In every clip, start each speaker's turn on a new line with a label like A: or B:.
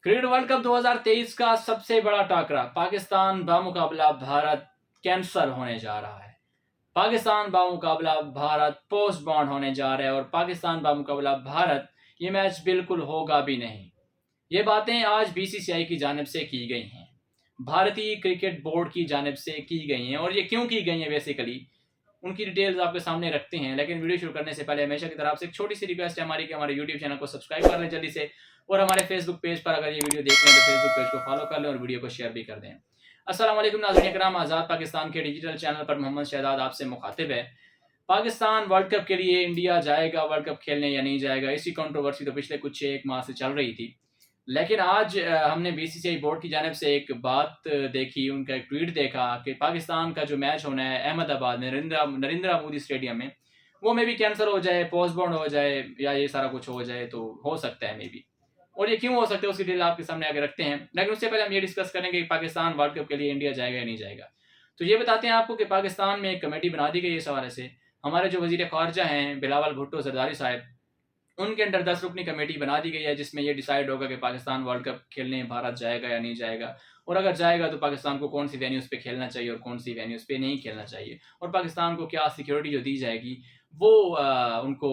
A: Cricket world cup 2023 का सबसे बड़ा टाकरा पाकिस्तान बामुकाबला भारत कैंसर होने जा रहा है। पाकिस्तान बामुकाबला भारत पोस्टपोन्ड होने जा रहा है और पाकिस्तान बामुकाबला भारत ये मैच बिल्कुल होगा भी नहीं। ये बातें आज बीसीसीआई की जानिब से की गई हैं, भारतीय क्रिकेट बोर्ड की जानिब से की गई हैं। और ये क्यों की गई हैं बेसिकली उनकी डिटेल्स आपके सामने रखते हैं। लेकिन वीडियो शुरू करने से पहले हमेशा की तरफ से एक छोटी सी रिक्वेस्ट है हमारी कि हमारे यूट्यूब चैनल को सब्सक्राइब कर लें जल्दी से, और हमारे फेसबुक पेज पर अगर ये वीडियो देख रहे हैं तो फेसबुक पेज को फॉलो कर लें और वीडियो को शेयर भी कर दें। अस्सलाम वालेकुम नाज़रीन इकराम, आज़ाद पाकिस्तान के डिजिटल चैनल पर मोहम्मद शहजाद आपसे मुखातिब है। पाकिस्तान वर्ल्ड कप के लिए इंडिया जाएगा वर्ल्ड कप खेलने या नहीं जाएगा, इसी कंट्रोवर्सी तो पिछले कुछ एक माह से चल रही थी। लेकिन आज हमने बीसीसीआई बोर्ड की जानिब से एक बात देखी, उनका एक ट्वीट देखा कि पाकिस्तान का जो मैच होना है अहमदाबाद में नरेंद्र मोदी स्टेडियम में, वो मे भी कैंसिल हो जाए, पोस्टपोन्ड हो जाए या ये सारा कुछ हो जाए, तो हो सकता है मे बी। और ये क्यों हो सकता है उसकी डिटेल आपके सामने आगे रखते हैं। लेकिन उससे पहले हम ये डिस्कस करेंगे कि पाकिस्तान वर्ल्ड कप के लिए इंडिया जाएगा या नहीं जाएगा। तो ये बताते हैं आपको कि पाकिस्तान में एक कमेटी बना दी गई है इस हवाले से। हमारे जो वजीर खारजा हैं बिलावल भुट्टो जरदारी साहब, उनके अंडर 10 रुकनी कमेटी बना दी गई है जिसमें यह डिसाइड होगा कि पाकिस्तान वर्ल्ड कप खेलने भारत जाएगा या नहीं जाएगा, और अगर जाएगा तो पाकिस्तान को कौन सी वेन्यूज़ पे खेलना चाहिए और कौन सी वेन्यूज़ पे नहीं खेलना चाहिए, और पाकिस्तान को क्या सिक्योरिटी जो दी जाएगी वो उनको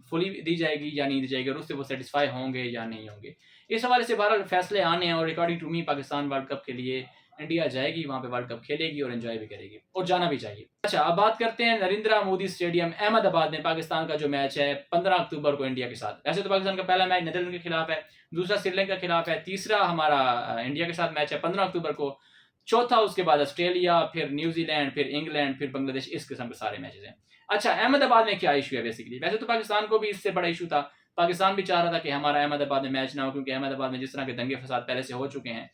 A: फुली दी जाएगी या नहीं दी जाएगी, और उससे वो सेटिस्फाई होंगे या नहीं होंगे। इस हवाले से बहरहाल फैसले आने हैं, और according to me Pakistan world cup के लिए इंडिया जाएगी, वहाँ पे वर्ल्ड कप खेलेगी और एंजॉय भी करेगी, और जाना भी चाहिए। अच्छा, अब बात करते हैं नरेंद्र मोदी स्टेडियम अहमदाबाद में पाकिस्तान का जो मैच है 15 अक्टूबर को इंडिया के साथ। ऐसे तो पाकिस्तान का पहला मैच नीदरलैंड के खिलाफ है, दूसरा श्रीलंका के खिलाफ है, तीसरा हमारा इंडिया के साथ मैच है 15 अक्टूबर को, चौथा उसके बाद ऑस्ट्रेलिया, फिर न्यूजीलैंड, फिर इंग्लैंड, फिर बांग्लादेश, इस किस्म के सारे मैचेस हैं। अच्छा, अहमदाबाद में क्या इशू है बेसिकली? वैसे तो पाकिस्तान को भी इससे बड़ा इशू था, पाकिस्तान भी चाह रहा था कि हमारा अहमदाबाद में मैच ना हो, क्योंकि अहमदाबाद में जिस तरह के दंगे फसाद पहले से हो चुके हैं,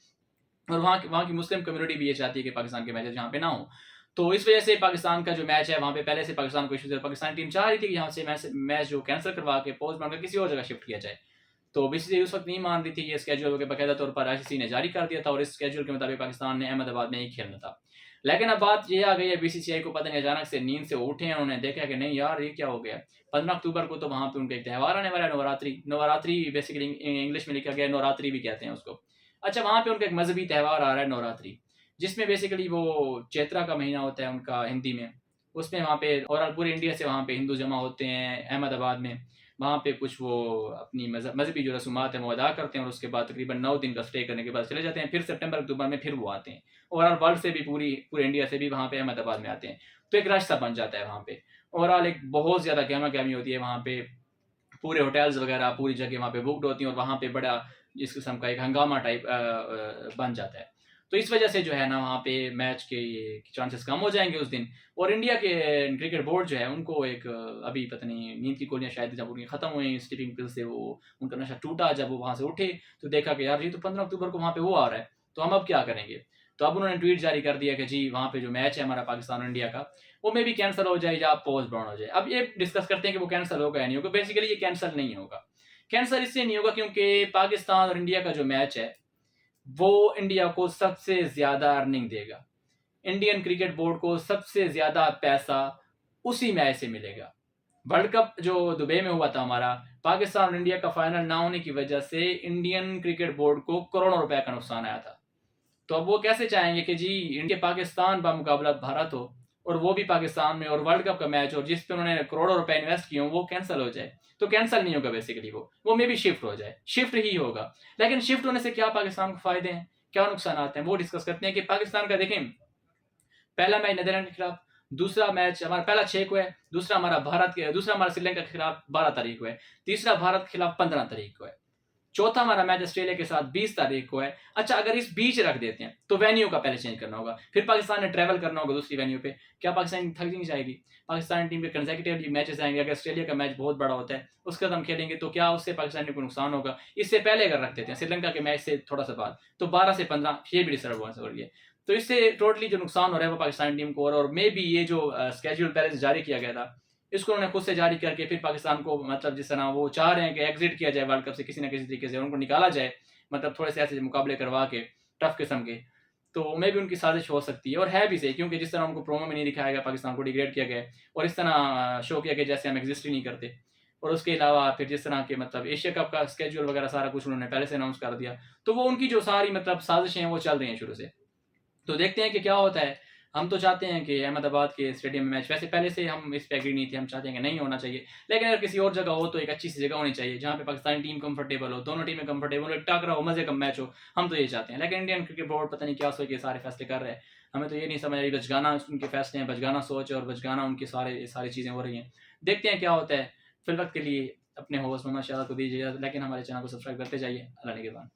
A: और वहाँ की मुस्लिम कम्युनिटी भी ये चाहती है कि पाकिस्तान के मैचेस यहाँ पे ना हो। तो इस वजह से पाकिस्तान का जो मैच है वहाँ पे पहले से पाकिस्तान को इशू, पाकिस्तान टीम चाह रही थी कि यहाँ से मैच जो कैंसिल करवा के पोस्टपोन कर किसी और जगह शिफ्ट किया जाए। तो बीसीसीआई उस वक्त नहीं मान रही थी, ये स्केड्यूल के बाकायदा तौर पर आईसीसी ने जारी कर दिया था, और इस स्केड्यूल के मुताबिक पाकिस्तान ने अहमदाबाद में ही खेलना था। लेकिन अब बात ये आ गई है, बीसीसीआई को पता नहीं अचानक से नींद से उठे हैं, उन्होंने देखा कि नहीं यार ये क्या हो गया। 15 अक्टूबर को तो वहाँ पे उनका एक त्यौहार आने वाला है, नवरात्रि बेसिकली इंग्लिश में लिखा गया, नवरात्रि भी कहते हैं उसको। अच्छा, वहाँ पे उनका एक मजहबी त्यौहार आ रहा है नवरात्रि, जिसमें बेसिकली वो चैत्रा का महीना होता है उनका हिंदी में, उसमें वहाँ पे और पूरे इंडिया से वहाँ पे हिंदू जमा होते हैं अहमदाबाद में। वहाँ पे कुछ वो अपनी मजहबी जो रसूमात है वो अदा करते हैं, और उसके बाद तकरीबन 9 दिन का स्टे करने के बाद चले जाते हैं। फिर सितंबर अक्टूबर में फिर वो आते हैं, ओवरऑल वर्ल्ड से भी पूरे इंडिया से भी वहाँ पे अहमदाबाद में आते हैं। तो एक रश सा बन जाता है वहाँ पे, ओवरऑल एक बहुत ज़्यादा गहमा गहमी होती है वहाँ पे, पूरे होटल्स वगैरह पूरी जगह वहाँ पे बुकड होती हैं, और वहाँ पे बड़ा इस किस्म का एक हंगामा टाइप बन जाता है। तो इस वजह से जो है ना वहाँ पे मैच के चांसेस कम हो जाएंगे उस दिन। और इंडिया के क्रिकेट बोर्ड जो है उनको एक अभी पता नहीं नींद की गोलियां शायद जब उनकी ख़त्म हुई स्लीपिंग पिल से, वो उनका नशा टूटा, जब वो वहाँ से उठे तो देखा कि यार ये तो 15 अक्टूबर को वहाँ पे वो आ रहा है, तो हम अब क्या करेंगे। तो अब उन्होंने ट्वीट जारी कर दिया कि जी वहाँ पे जो मैच है हमारा पाकिस्तान और इंडिया का, वो मे भी कैंसिल हो जाए या पोस्टपोन हो जाए। अब ये डिस्कस करते हैं कि वो कैंसिल होगा या नहीं होगा। बेसिकली ये कैंसिल नहीं होगा। कैंसिल इसलिए नहीं होगा क्योंकि पाकिस्तान और इंडिया का जो मैच है वो इंडिया को सबसे ज्यादा अर्निंग देगा। इंडियन क्रिकेट बोर्ड को सबसे ज्यादा पैसा उसी मैच से मिलेगा। वर्ल्ड कप जो दुबई में हुआ था हमारा, पाकिस्तान और इंडिया का फाइनल ना होने की वजह से इंडियन क्रिकेट बोर्ड को करोड़ों रुपए का नुकसान आया था। तो अब वो कैसे चाहेंगे कि जी इंडिया पाकिस्तान मुकाबला भारत हो, और वो भी पाकिस्तान में, और वर्ल्ड कप का मैच हो जिस पे उन्होंने करोड़ों रुपए इन्वेस्ट किए हो वो कैंसिल हो जाए। तो कैंसिल नहीं होगा बेसिकली, वो मे भी शिफ्ट हो जाए, शिफ्ट ही होगा। लेकिन शिफ्ट होने से क्या पाकिस्तान को फायदे हैं, क्या नुकसान आते हैं, वो डिस्कस करते हैं। कि पाकिस्तान का देखें, पहला मैच नीदरलैंड के खिलाफ, दूसरा मैच हमारा पहला 6 को है, दूसरा हमारा श्रीलंका के खिलाफ 12 तारीख को है, तीसरा भारत के खिलाफ 15 तारीख को है, चौथा हमारा मैच ऑस्ट्रेलिया के साथ 20 तारीख को है। अच्छा, अगर इस बीच रख देते हैं तो वेन्यू का पहले चेंज करना होगा, फिर पाकिस्तान ने ट्रैवल करना होगा दूसरी वेन्यू पे। क्या पाकिस्तान थक नहीं जाएगी? पाकिस्तान टीम के कंसेक्यूटिवली मैचेस आएंगे। अगर ऑस्ट्रेलिया का मैच बहुत बड़ा होता है उसके साथ हम खेलेंगे तो क्या उससे पाकिस्तान टीम को नुकसान होगा? इससे पहले अगर रख देते हैं श्रीलंका के मैच से थोड़ा सा बाद, तो 12 से 15 ये भी डिस्टर्ब हो रही है। तो इससे टोटली जो नुकसान हो रहा है वो पाकिस्तान टीम को, और मे बी ये जो स्केड्यूल पहले से जारी किया गया था इसको उन्होंने खुद से जारी करके फिर पाकिस्तान को, मतलब जिस तरह वो चाह रहे हैं कि एग्जिट किया जाए वर्ल्ड कप से किसी ना किसी तरीके से, उनको निकाला जाए, मतलब थोड़े से ऐसे मुकाबले करवा के टफ किस्म के, तो मे भी उनकी साजिश हो सकती है, और है भी सही, क्योंकि जिस तरह उनको प्रोमो में नहीं दिखाया गया पाकिस्तान को डिग्रेड किया गया, और इस तरह शो किया गया जैसे हम एग्जिस्ट ही नहीं करते। और उसके अलावा फिर जिस तरह के मतलब एशिया कप का स्केड्यूल वगैरह सारा कुछ उन्होंने पहले से अनाउंस कर दिया, तो वो उनकी जो सारी मतलब साजिशें हैं वो चल रही हैं शुरू से। तो देखते हैं कि क्या होता है। हम तो चाहते हैं कि अहमदाबाद के स्टेडियम में मैच, वैसे पहले से हम इस पे एग्री नहीं थे, हम चाहते हैं कि नहीं होना चाहिए, लेकिन अगर किसी और जगह हो तो एक अच्छी सी जगह होनी चाहिए जहाँ पे पाकिस्तानी टीम कंफर्टेबल हो, दोनों टीमें कंफर्टेबल हो, एक टाकरा हो, मजे का मैच हो। हम तो ये चाहते हैं, लेकिन इंडियन क्रिकेट बोर्ड पता नहीं क्या सोच के सारे फैसले कर रहे हैं। हमें तो ये नहीं समझ आ रही, बचगाना उनके फैसले हैं, बचगाना सोच है और बचगाना उनकी सारी चीज़ें हो रही हैं। देखते हैं क्या होता है। फिल वक्त के लिए अपने होस्ट मोहम्मद शहजाद को दीजिएगा, लेकिन हमारे चैनल को सब्सक्राइब करते जाइए। अल्लाह निगहबान।